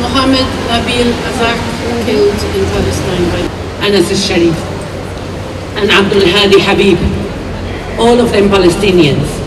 Mohammed Nabil Azak killed in Palestine by Anas al-Sharif and Abdul Hadi Habib, all of them Palestinians.